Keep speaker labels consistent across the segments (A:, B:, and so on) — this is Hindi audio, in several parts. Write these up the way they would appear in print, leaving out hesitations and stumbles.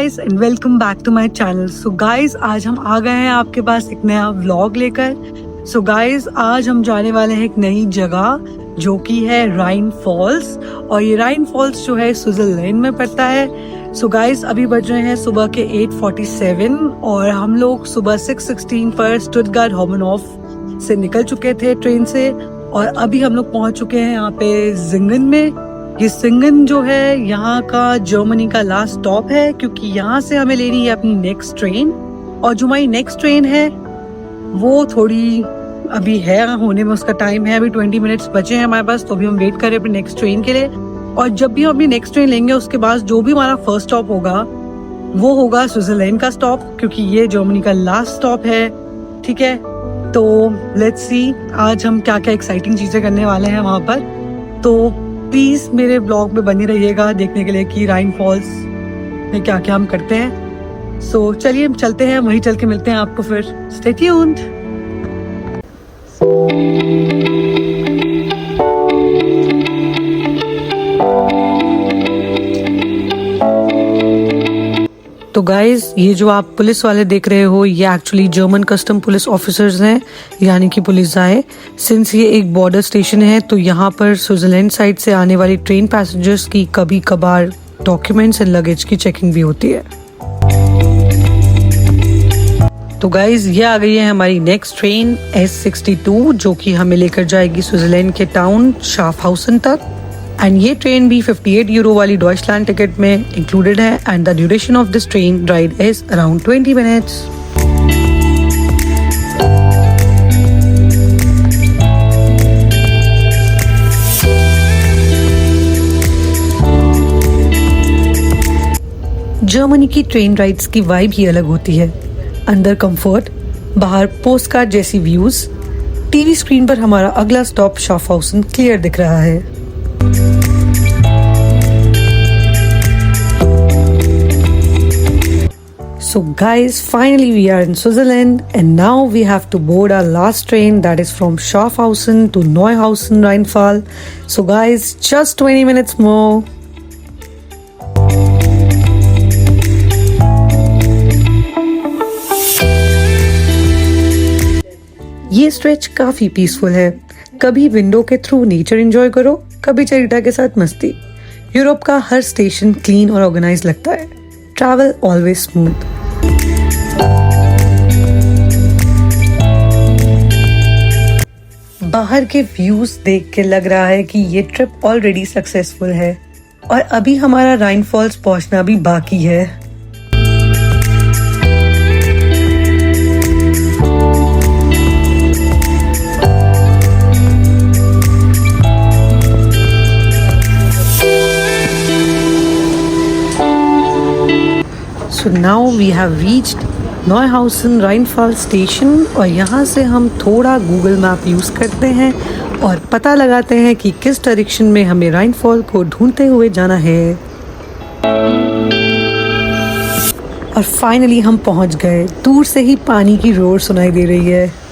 A: Guys and welcome back to my channel. So guys आज हम आ गए हैं आपके पास एक नया व्लॉग लेकर। सो गाइस आज हम जाने वाले हैं एक नई जगह जो कि है राइन फॉल्स, और ये राइन फॉल्स जो है स्विट्जरलैंड में पड़ता है। सो गाइस अभी बज रहे हैं सुबह के 8:47 और हम लोग सुबह 6:16 पर स्टुटगार्ट हाउमेनहोफ से निकल चुके थे ट्रेन से, और अभी हम लोग पहुंच चुके हैं यहाँ पे जिंगन में। ये सिंगन जो है यहाँ का जर्मनी का लास्ट स्टॉप है, क्योंकि यहाँ से हमें लेनी है अपनी नेक्स्ट ट्रेन, और जो हमारी नेक्स्ट ट्रेन है वो थोड़ी अभी है होने में, उसका टाइम है अभी 20 मिनट्स बचे हैं हमारे पास, तो अभी हम वेट कर रहे हैं अपनी नेक्स्ट ट्रेन के लिए। और जब भी हम अपनी नेक्स्ट ट्रेन लेंगे उसके बाद जो भी हमारा फर्स्ट स्टॉप होगा वो होगा स्विट्जरलैंड का स्टॉप, क्योंकि ये जर्मनी का लास्ट स्टॉप है। ठीक है, तो लेट्स सी आज हम क्या क्या एक्साइटिंग चीजें करने वाले हैं वहाँ पर। तो प्लीज मेरे ब्लॉग में बने रहिएगा देखने के लिए कि राइन फॉल्स में क्या क्या हम करते हैं। सो चलिए हम चलते हैं, वहीं चल के मिलते हैं आपको फिर। Stay tuned. तो गाइज ये जो आप पुलिस वाले देख रहे हो ये actually German custom police officers हैं, यानी कि पुलिस आए। सिंस ये एक बॉर्डर स्टेशन है तो यहाँ पर स्विट्जरलैंड साइड से आने वाली ट्रेन पैसेंजर्स की कभी कभार डॉक्यूमेंट्स एंड लगेज की चेकिंग भी होती है। तो गाइज ये आ गई है हमारी नेक्स्ट ट्रेन S62 जो कि हमें लेकर जाएगी स्विट्जरलैंड के टाउन शाफहाउसन तक। एंड ये ट्रेन भी 58 यूरो वाली डॉइचलैंड टिकट में इंक्लूडेड है, and the duration of this train ride is around 20 minutes. Germany की ट्रेन राइड्स की वाइब ही अलग होती है। अंदर कंफर्ट, बाहर पोस्ट कार्ड जैसी व्यूज, टीवी स्क्रीन पर हमारा अगला स्टॉप शाफहाउसन क्लियर दिख रहा है। So guys, finally we are in Switzerland and now we have to board our last train that is from Schaffhausen to Neuhausen Rheinfall. So guys, just 20 minutes more. ये स्ट्रेच काफी पीसफुल है। कभी विंडो के थ्रू नेचर एंजॉय करो, कभी चरिटा के साथ मस्ती। यूरोप का हर स्टेशन क्लीन और ऑर्गेनाइज लगता है। Travel always smooth. बाहर के व्यूज देख के लग रहा है कि ये ट्रिप ऑलरेडी सक्सेसफुल है, और अभी हमारा राइन फॉल्स पहुंचना भी बाकी है। So now we have reached Neuhausen Rheinfall station, और यहाँ से हम थोड़ा गूगल मैप यूज़ करते हैं और पता लगाते हैं कि किस डायरेक्शन में हमें राइनफॉल को ढूंढते हुए जाना है। और फाइनली हम पहुँच गए। दूर से ही पानी की रोर सुनाई दे रही है।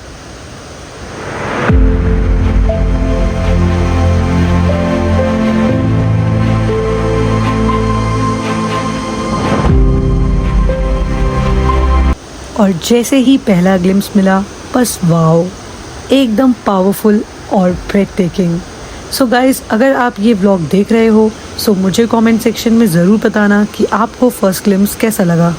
A: और जैसे ही पहला ग्लिम्स मिला, बस वाओ, एकदम पावरफुल और ब्रेथ टेकिंग। सो गाइज अगर आप ये व्लॉग देख रहे हो सो मुझे कमेंट सेक्शन में ज़रूर बताना कि आपको फर्स्ट ग्लिम्स कैसा लगा।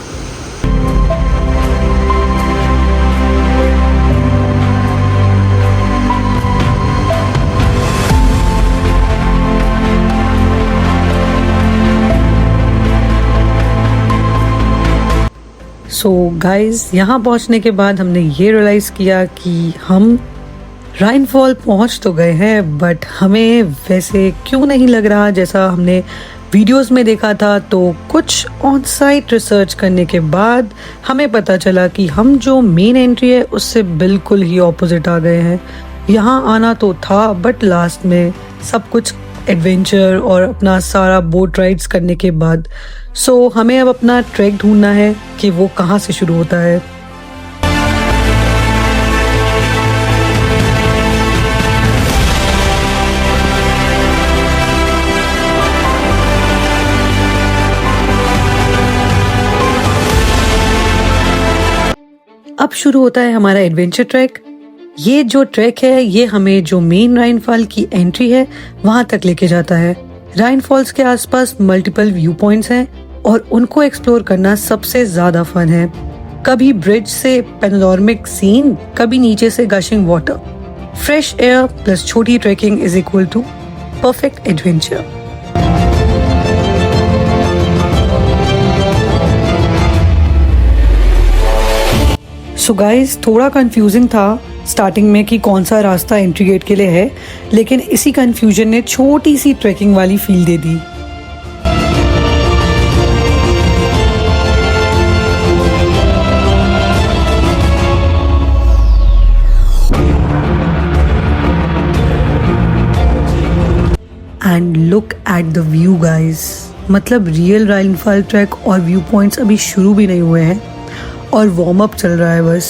A: सो गाइज यहाँ पहुँचने के बाद हमने ये रियलाइज़ किया कि हम राइनफॉल पहुँच तो गए हैं, बट हमें वैसे क्यों नहीं लग रहा जैसा हमने वीडियोस में देखा था। तो कुछ ऑन साइट रिसर्च करने के बाद हमें पता चला कि हम जो मेन एंट्री है उससे बिल्कुल ही ऑपोजिट आ गए हैं। यहाँ आना तो था, बट लास्ट में सब कुछ एडवेंचर और अपना सारा बोट राइड्स करने के बाद सो हमें अब अपना ट्रैक ढूंढना है कि वो कहाँ से शुरू होता है। अब शुरू होता है हमारा एडवेंचर ट्रैक। ये जो ट्रैक है ये हमें जो मेन राइन फॉल की एंट्री है वहां तक लेके जाता है। राइन फॉल्स के आसपास मल्टीपल व्यू पॉइंट्स हैं और उनको एक्सप्लोर करना सबसे ज्यादा फन है। कभी ब्रिज से पैनोरामिक सीन, कभी नीचे से gushing water. Fresh air plus छोटी trekking is equal to perfect adventure. So guys, थोड़ा कंफ्यूजिंग था स्टार्टिंग में कि कौन सा रास्ता एंट्री गेट के लिए है, लेकिन इसी कंफ्यूजन ने छोटी सी ट्रैकिंग वाली feel they the. And look at the view guys, मतलब रियल राइन फॉल ट्रैक और व्यू पॉइंट्स अभी शुरू भी नहीं हुए हैं और वार्म अप चल रहा है बस।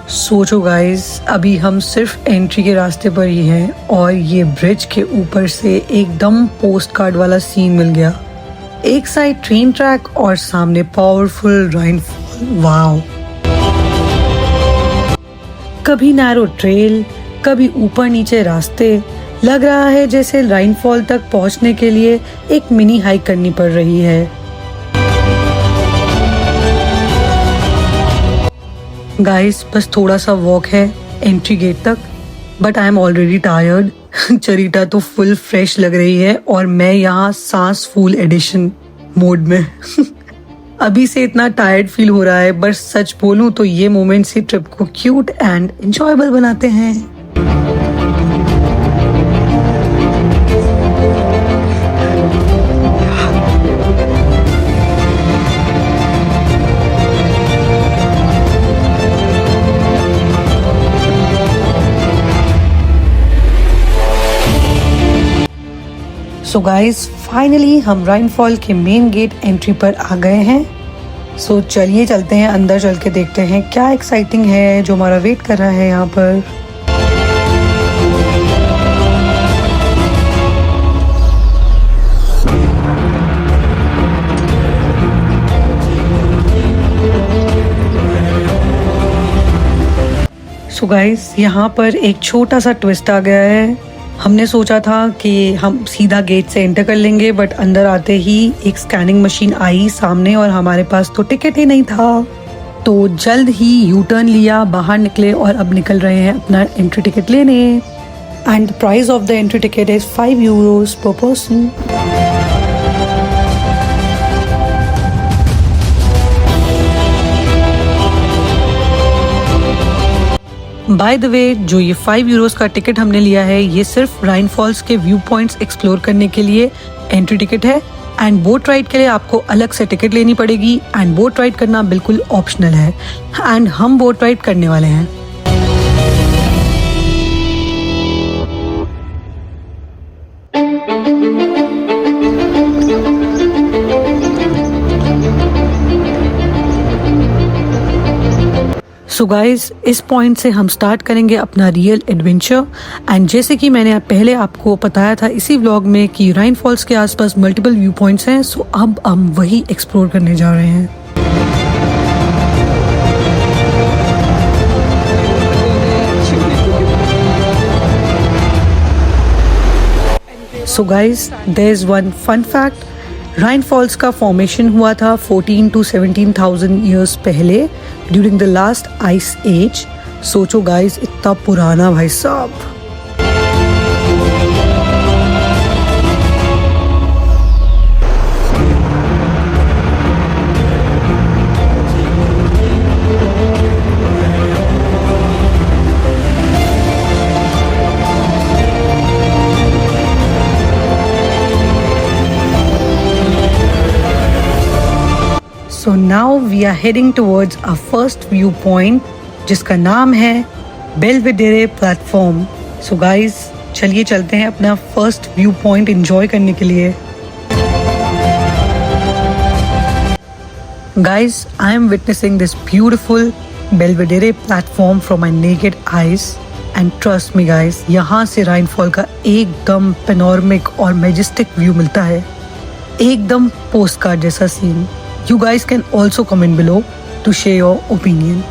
A: सोचो गाइस, अभी हम सिर्फ एंट्री के रास्ते पर ही हैं और ये ब्रिज के ऊपर से एकदम पोस्ट कार्ड वाला सीन मिल गया। एक साइड ट्रेन ट्रैक और सामने पावरफुल राइन फॉल। वाओ! कभी नैरो ट्रेल, कभी ऊपर नीचे रास्ते। लग रहा है जैसे राइन फॉल तक पहुंचने के लिए एक मिनी हाइक करनी पड़ रही है। गाइस, बस थोड़ा सा वॉक है एंट्री गेट तक, but I am already tired. चरीटा तो फुल फ्रेश लग रही है और मैं यहाँ सांस फूल एडिशन मोड में। अभी से इतना टायर्ड फील हो रहा है, बस सच बोलूं तो ये मोमेंट्स ही ट्रिप को क्यूट एंड एंजॉयबल बनाते हैं। सो गाइस, फाइनली हम राइन फॉल के मेन गेट एंट्री पर आ गए हैं। सो चलिए चलते हैं अंदर, चल के देखते हैं क्या एक्साइटिंग है जो हमारा वेट कर रहा है यहाँ पर। सो गाइस, यहाँ पर एक छोटा सा ट्विस्ट आ गया है। हमने सोचा था कि हम सीधा गेट से एंटर कर लेंगे, बट अंदर आते ही एक स्कैनिंग मशीन आई सामने और हमारे पास तो टिकट ही नहीं था। तो जल्द ही यू टर्न लिया, बाहर निकले और अब निकल रहे हैं अपना एंट्री टिकट लेने। And the price of the entry ticket is 5 euros पर पर्सन। बाय द वे, जो ये 5 euros का टिकट हमने लिया है ये सिर्फ राइन फॉल्स के व्यू पॉइंट्स एक्सप्लोर करने के लिए एंट्री टिकट है। एंड बोट राइड के लिए आपको अलग से टिकट लेनी पड़ेगी एंड बोट राइड करना बिल्कुल ऑप्शनल है। एंड हम बोट राइड करने वाले हैं। सो गाइज, इस पॉइंट से हम स्टार्ट करेंगे अपना रियल एडवेंचर। एंड जैसे कि मैंने पहले आपको बताया था इसी व्लॉग में कि राइन फॉल्स के आसपास मल्टीपल व्यू पॉइंट्स हैं, सो अब हम वही एक्सप्लोर करने जा रहे हैं। So guys, there is one fun fact. Rhine Falls का फॉर्मेशन हुआ था 14 to 17,000 ईयर्स पहले during the last ice age. सोचो गाइस, इतना पुराना भाई साहब। So now we are heading towards our first viewpoint, जिसका नाम है बेल्वेडेरे प्लेटफॉर्म। So guys, चलिए चलते हैं अपना फर्स्ट व्यू पॉइंट एंजॉय करने के लिए। Guys, I am witnessing this beautiful Belvedere platform from my naked eyes. And trust me guys, यहाँ से राइनफॉल का एकदम पेनोरमिक और मैजेस्टिक व्यू मिलता है, एकदम पोस्ट कार्ड जैसा scene. You guys can also comment below to share your opinion.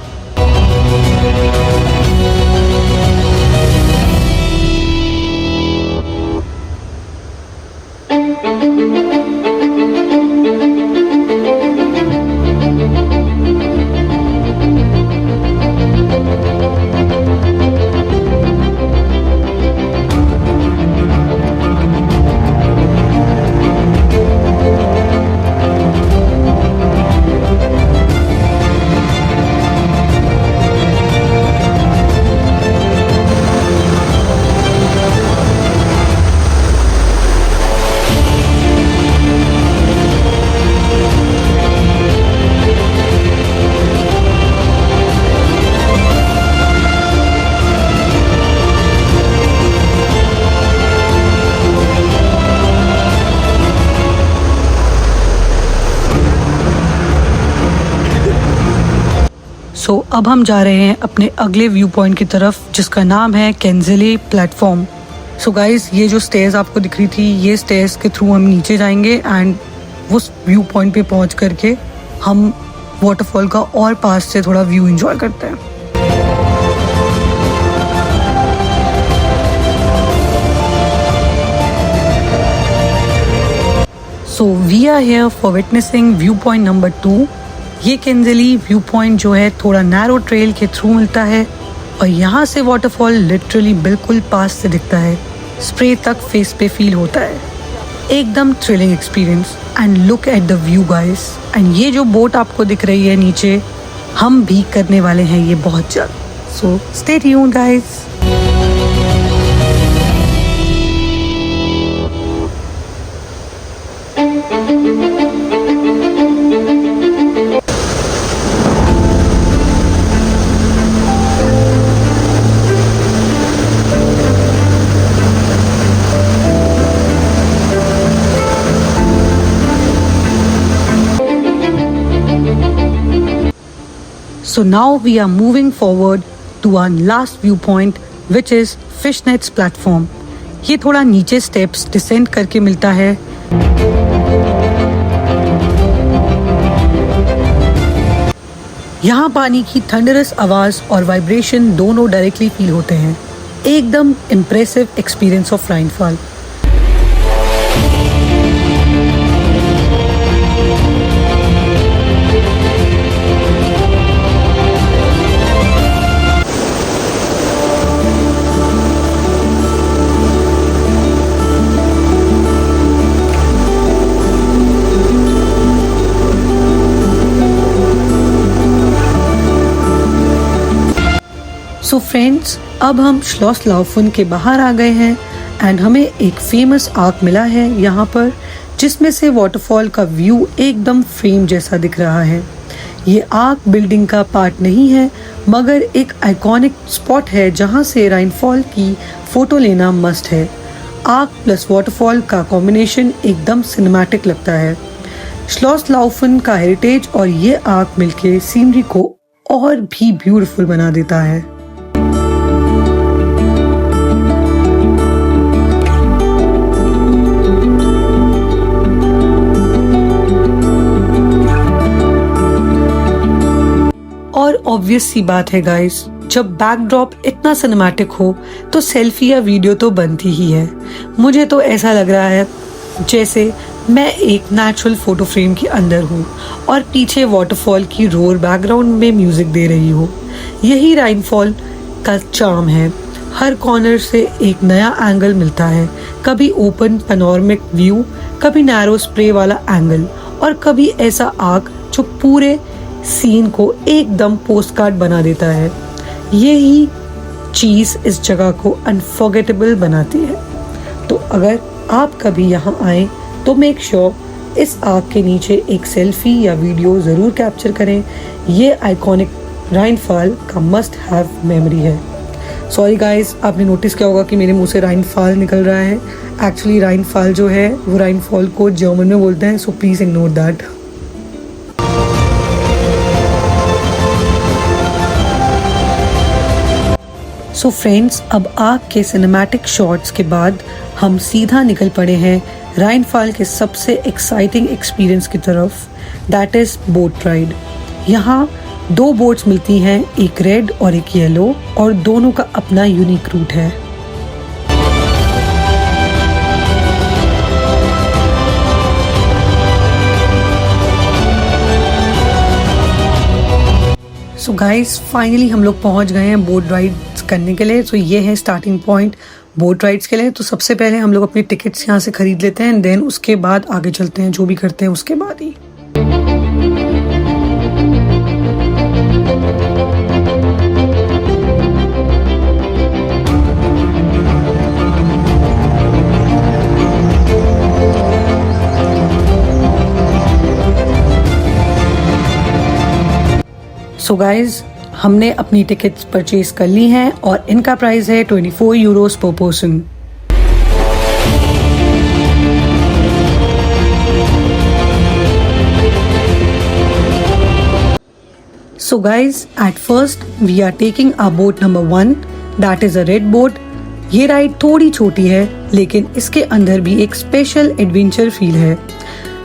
A: So अब हम जा रहे हैं अपने अगले व्यू पॉइंट की तरफ, जिसका नाम है केंजेले प्लेटफॉर्म। सो गाइस, ये जो स्टेयर्स आपको दिख रही थी, ये स्टेयर्स के थ्रू हम नीचे जाएंगे एंड उस व्यू पॉइंट पे पहुंच करके हम वाटरफॉल का और पास से थोड़ा व्यू एंजॉय करते हैं। So we are here for witnessing view point number 2। ये केंजेले व्यू पॉइंट जो है थोड़ा नैरो ट्रेल के थ्रू मिलता है और यहाँ से वाटरफॉल लिटरली बिल्कुल पास से दिखता है, स्प्रे तक फेस पे फील होता है, एकदम thrilling experience. And look at the view guys, and ये जो बोट आपको दिख रही है नीचे, हम भी करने वाले हैं ये बहुत जल्द। So stay tuned guys. So now we are moving forward to our last viewpoint, which is Fishnets platform. ये थोड़ा नीचे स्टेप्स डिसेंड करके मिलता है। यहाँ पानी की थंडरस आवाज और वाइब्रेशन दोनों डायरेक्टली फील होते हैं, एकदम impressive experience of rainfall. So friends, अब हम श्लॉस लाउफन के बाहर आ गए हैं एंड हमें एक फेमस आर्क मिला है यहाँ पर, जिसमें से वाटरफॉल का व्यू एकदम फ्रेम जैसा दिख रहा है। ये आर्क बिल्डिंग का पार्ट नहीं है, मगर एक आइकॉनिक स्पॉट है जहाँ से राइनफॉल की फोटो लेना मस्ट है। आर्क प्लस वाटरफॉल का कॉम्बिनेशन एकदम सिनेमैटिक लगता है। श्लॉस लाउफन का हेरिटेज और ये आर्क मिलके सीनरी को और भी ब्यूटीफुल बना देता है। और ऑब्वियस सी बात है गाइस, जब बैकड्रॉप इतना सिनेमैटिक हो तो सेल्फी या वीडियो तो बनती ही है। मुझे तो ऐसा लग रहा है जैसे मैं एक नेचुरल फोटो फ्रेम के अंदर हूँ और पीछे वाटरफॉल की रोर बैकग्राउंड में म्यूजिक दे रही हो। यही राइनफॉल का चार्म है, हर कॉर्नर से एक नया एंगल मिलता है, कभी ओपन पैनोरामिक व्यू, कभी नैरो स्प्रे वाला एंगल और कभी ऐसा आर्क जो पूरे सीन को एकदम पोस्टकार्ड बना देता है। यही चीज़ इस जगह को अनफॉरगेटेबल बनाती है। तो अगर आप कभी यहाँ आए तो मेक श्योर इस आर्क के नीचे एक सेल्फी या वीडियो ज़रूर कैप्चर करें। ये आइकॉनिक राइनफॉल का मस्ट हैव मेमोरी है। सॉरी गाइस, आपने नोटिस किया होगा कि मेरे मुंह से राइनफॉल निकल रहा है। एक्चुअली राइनफॉल जो है वो राइनफॉल को जर्मन में बोलते हैं, so please ignore that. So friends, अब आग के सिनेमैटिक शॉट्स के बाद हम सीधा निकल पड़े हैं राइनफॉल के सबसे एक्साइटिंग एक्सपीरियंस की तरफ, दैट इज बोट राइड। यहाँ 2 बोट्स मिलती हैं, एक रेड और एक येलो, और दोनों का अपना यूनिक रूट है। सो गाइस, फाइनली हम लोग पहुंच गए हैं बोट राइड्स करने के लिए। तो ये है स्टार्टिंग पॉइंट बोट राइड्स के लिए। तो सबसे पहले हम लोग अपनी टिकट्स यहाँ से खरीद लेते हैं, देन उसके बाद आगे चलते हैं, जो भी करते हैं उसके बाद ही। सो गाइज, हमने अपनी टिकट्स परचेज कर ली हैं और इनका प्राइस है 24 यूरोस पर person. So guys, at first we are taking a boat number 1, that is a red boat. ये राइड थोड़ी छोटी है, लेकिन इसके अंदर भी एक स्पेशल एडवेंचर फील है।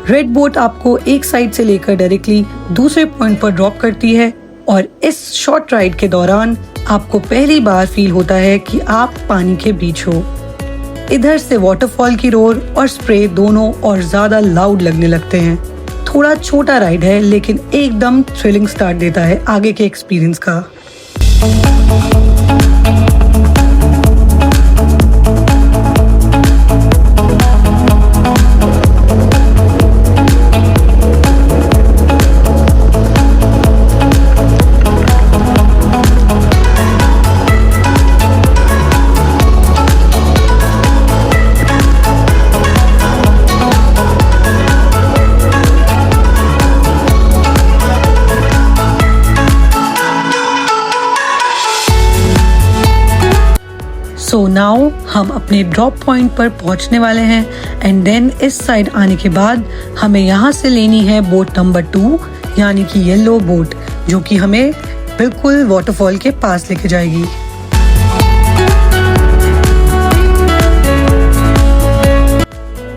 A: रेड बोट आपको एक साइड से लेकर डायरेक्टली दूसरे पॉइंट पर ड्रॉप करती है, और इस शॉर्ट राइड के दौरान आपको पहली बार फील होता है कि आप पानी के बीच हो। इधर से वाटरफॉल की रोर और स्प्रे दोनों और ज्यादा लाउड लगने लगते हैं। थोड़ा छोटा राइड है, लेकिन एकदम थ्रिलिंग स्टार्ट देता है आगे के एक्सपीरियंस का। सो नाउ हम अपने ड्रॉप पॉइंट पर पहुंचने वाले हैं, एंड देन इस साइड आने के बाद हमें यहाँ से लेनी है बोट नंबर 2, यानी कि येलो बोट, जो कि हमें बिल्कुल वाटरफॉल के पास लेके जाएगी।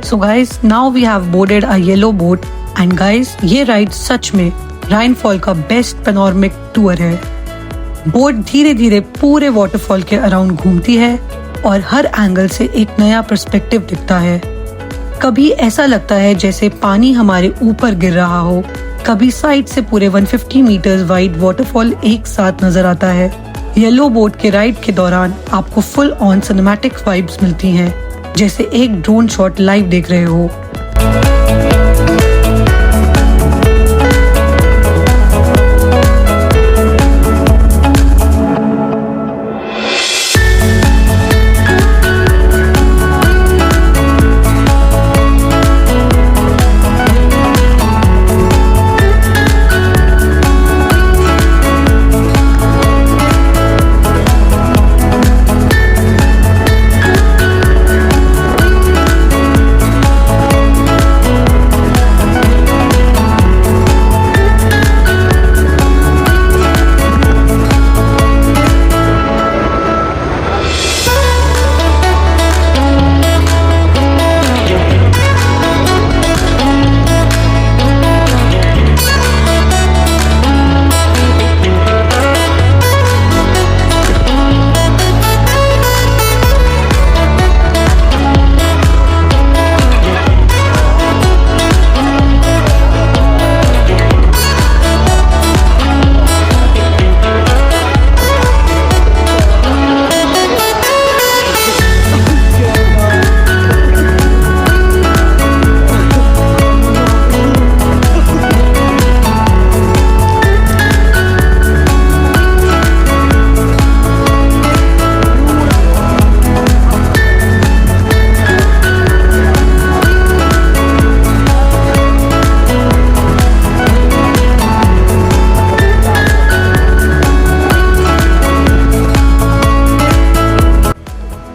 A: So guys, now we have boarded a yellow boat, and guys, ये राइड सच में राइनफॉल का बेस्ट पैनोरामिक टूर है। बोट धीरे धीरे पूरे वाटरफॉल के अराउंड घूमती है और हर एंगल से एक नया पर्सपेक्टिव दिखता है। कभी ऐसा लगता है जैसे पानी हमारे ऊपर गिर रहा हो, कभी साइड से पूरे 150 मीटर्स वाइड वाटरफॉल एक साथ नजर आता है। येलो बोट के राइड के दौरान आपको फुल ऑन सिनेमैटिक वाइब्स मिलती हैं, जैसे एक ड्रोन शॉट लाइव देख रहे हो।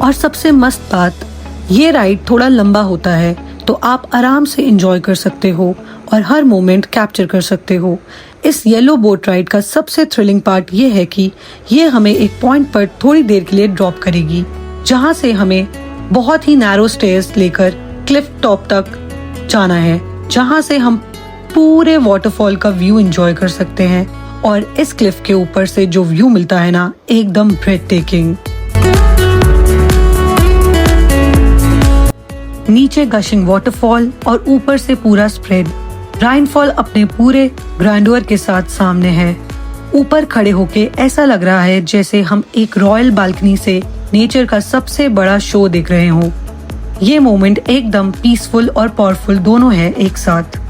A: और सबसे मस्त बात, ये राइड थोड़ा लंबा होता है, तो आप आराम से एंजॉय कर सकते हो और हर मोमेंट कैप्चर कर सकते हो। इस येलो बोट राइड का सबसे थ्रिलिंग पार्ट ये है कि ये हमें एक पॉइंट पर थोड़ी देर के लिए ड्रॉप करेगी, जहाँ से हमें बहुत ही नैरो स्टेयर्स लेकर क्लिफ टॉप तक जाना है, जहाँ से हम पूरे वाटरफॉल का व्यू एंजॉय कर सकते हैं। और इस क्लिफ के ऊपर से जो व्यू मिलता है ना, एकदम ब्रेथ टेकिंग। नीचे गशिंग वाटरफॉल और ऊपर से पूरा स्प्रेड। राइनफॉल अपने पूरे ग्रैंडवर के साथ सामने है। ऊपर खड़े होके ऐसा लग रहा है जैसे हम एक रॉयल बालकनी से नेचर का सबसे बड़ा शो देख रहे हों। ये मोमेंट एकदम पीसफुल और पावरफुल दोनों है एक साथ।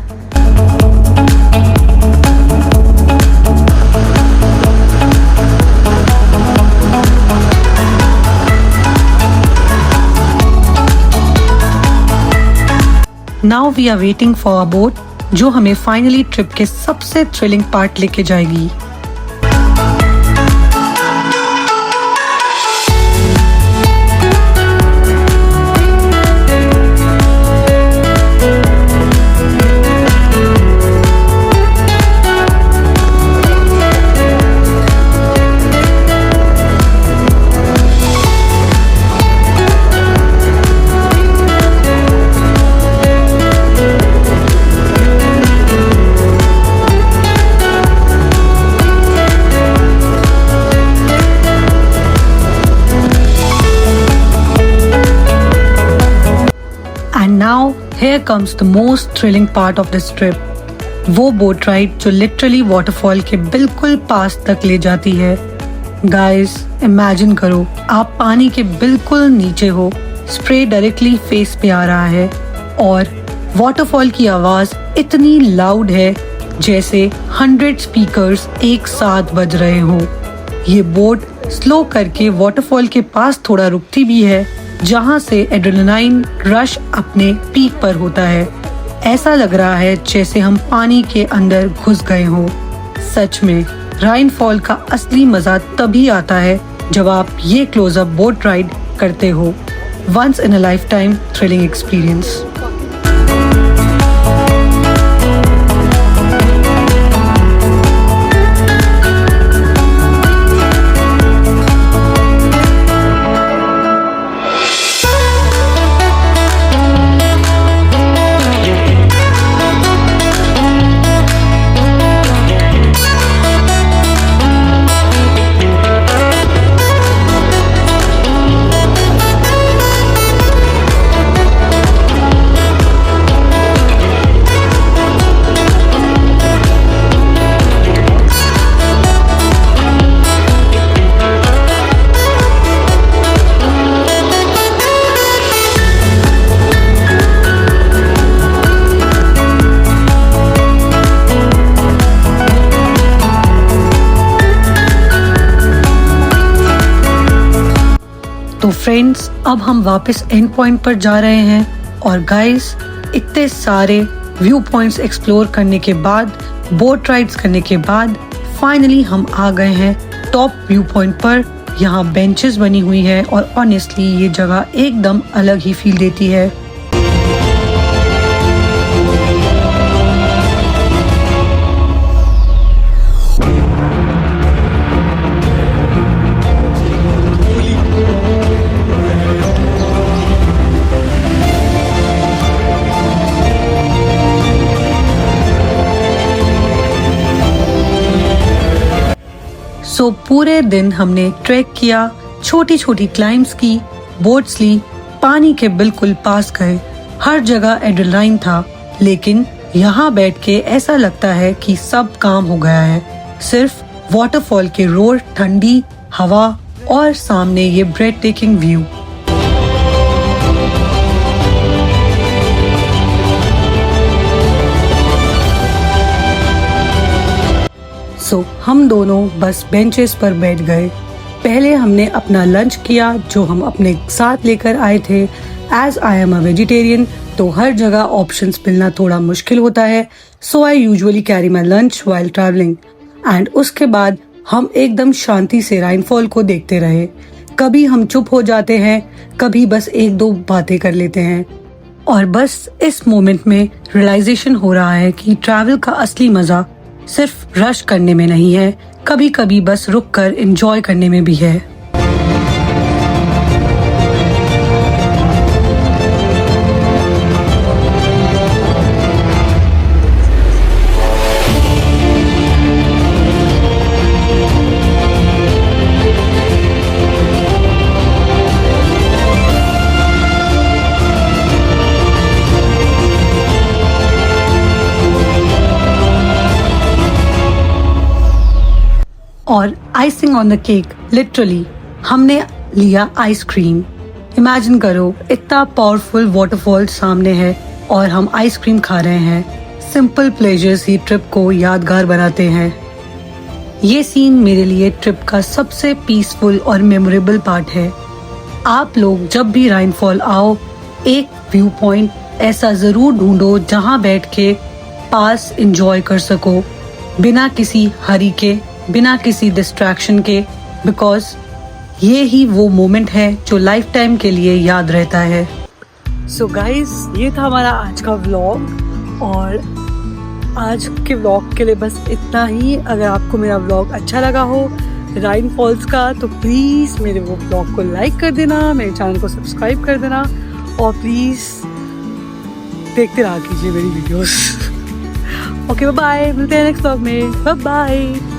A: Now we are waiting for a boat जो हमें फाइनली ट्रिप के सबसे थ्रिलिंग पार्ट लेके जाएगी। Now here comes the most thrilling part of this trip. वो बोट राइड जो लिटरली वाटरफॉल के बिल्कुल पास तक ले जाती है। गाइस, इमेजिन करो आप पानी के बिल्कुल नीचे हो, स्प्रे डायरेक्टली फेस पे आ रहा है और वाटरफॉल की आवाज इतनी लाउड है जैसे 100 स्पीकर्स एक साथ बज रहे हो। ये बोट स्लो करके वाटरफॉल के पास थोड़ा रुकती भी है, जहाँ से एड्रेनालाइन रश अपने पीक पर होता है। ऐसा लग रहा है जैसे हम पानी के अंदर घुस गए हों। सच में राइनफॉल का असली मजा तभी आता है जब आप ये क्लोजअप बोट राइड करते हो। Once in a lifetime thrilling experience. तो फ्रेंड्स, अब हम वापस एंड पॉइंट पर जा रहे हैं और गाइस, इतने सारे व्यू पॉइंट्स एक्सप्लोर करने के बाद, बोट राइड्स करने के बाद फाइनली हम आ गए हैं टॉप व्यू पॉइंट पर। यहाँ बेंचेस बनी हुई है और ऑनेस्टली ये जगह एकदम अलग ही फील देती है। सो पूरे दिन हमने ट्रैक किया, छोटी छोटी क्लाइम्स की, बोट्स ली, पानी के बिल्कुल पास गए। हर जगह एड्रेनालाइन था, लेकिन यहाँ बैठ के ऐसा लगता है कि सब काम हो गया है। सिर्फ वाटरफॉल के रोर, ठंडी हवा और सामने ये ब्रेथ टेकिंग व्यू। हम दोनों बस बेंचेस पर बैठ गए। पहले हमने अपना लंच किया जो हम अपने साथ लेकर आए थे। As I am a vegetarian, तो हर जगह ऑप्शंस मिलना थोड़ा मुश्किल होता है, so I usually carry my lunch while travelling. And उसके बाद हम एकदम शांति से राइनफॉल को देखते रहे। कभी हम चुप हो जाते हैं, कभी बस एक दो बातें कर लेते हैं। और बस इस मोमेंट में रियलाइजेशन हो रहा है कि ट्रैवल का असली मजा सिर्फ रश करने में नहीं है, कभी कभी बस रुक कर एंजॉय करने में भी है। और icing on the cake, literally हमने लिया आइसक्रीम। इमेजिन करो, इतना पावरफुल वाटरफॉल सामने है और हम आइसक्रीम खा रहे हैं। सिंपल प्लेजर्स ही ट्रिप को यादगार बनाते हैं। ये सीन मेरे लिए ट्रिप का सबसे पीसफुल और मेमोरेबल पार्ट है। आप लोग जब भी राइनफॉल आओ, एक व्यू पॉइंट ऐसा जरूर ढूंढो जहां बैठ के पास एंजॉय कर सको, बिना किसी हरी के, बिना किसी डिस्ट्रैक्शन के, बिकॉज ये ही वो मोमेंट है जो लाइफ टाइम के लिए याद रहता है। सो गाइज, ये था हमारा आज का व्लॉग और आज के व्लॉग के लिए बस इतना ही। अगर आपको मेरा व्लॉग अच्छा लगा हो राइन फॉल्स का तो प्लीज़ मेरे वो व्लॉग को लाइक कर देना, मेरे चैनल को सब्सक्राइब कर देना और प्लीज़ देखते रहा कीजिए मेरी वीडियोस। ओके बाय, मिलते हैं नेक्स्ट व्लॉग में। Bye bye.